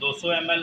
200 ml،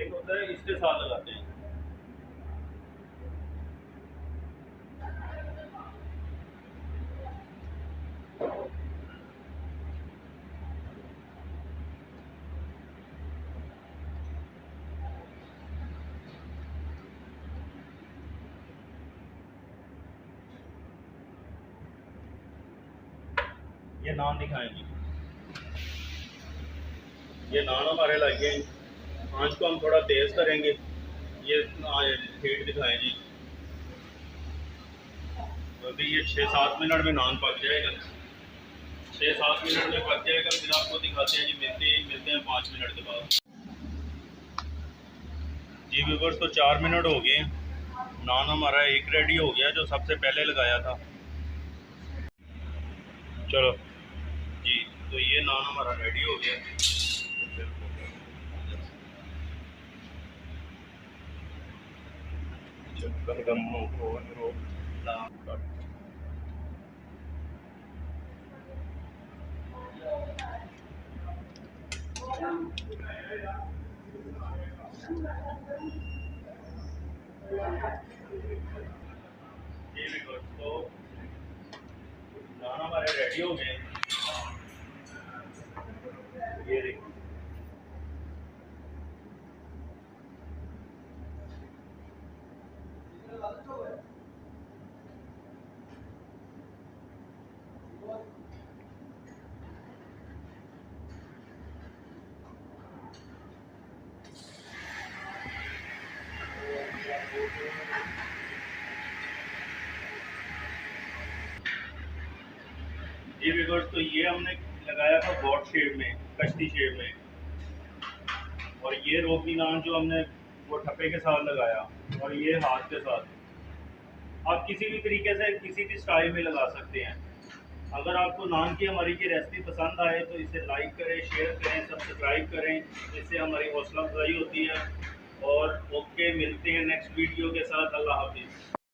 एक होता है इसके साथ लगाते हैं। ये नान दिखाएंगे, ये नान हमारे लगे हैं। आँच को हम थोड़ा तेज़ करेंगे। ये हीट दिखाएं जी, तो अभी ये 6-7 मिनट में नान पक जाएगा। 6-7 मिनट में पक जाएगा, फिर आपको दिखाते हैं जी। मिलते हैं 5 मिनट के बाद। जी व्यूअर्स, तो 4 मिनट हो गए, नान हमारा एक रेडी हो गया जो सबसे पहले लगाया था। चलो जी, तो ये नान हमारा रेडी हो गया। तो नान हमारे रेडी हो गए, ये देखिए। जी व्यूअर्स, तो ये हमने लगाया था बॉट शेप में, कश्ती शेप में, और ये रोटी नान जो हमने वो ठप्पे के साथ लगाया, और ये हाथ के साथ। आप किसी भी तरीके से किसी भी स्टाइल में लगा सकते हैं। अगर आपको नान की हमारी की रेसिपी पसंद आए तो इसे लाइक करें, शेयर करें, सब्सक्राइब करें, इससे हमारी हौसला अफजाई होती है। और ओके, मिलते हैं नेक्स्ट वीडियो के साथ। अल्लाह हाफिज़।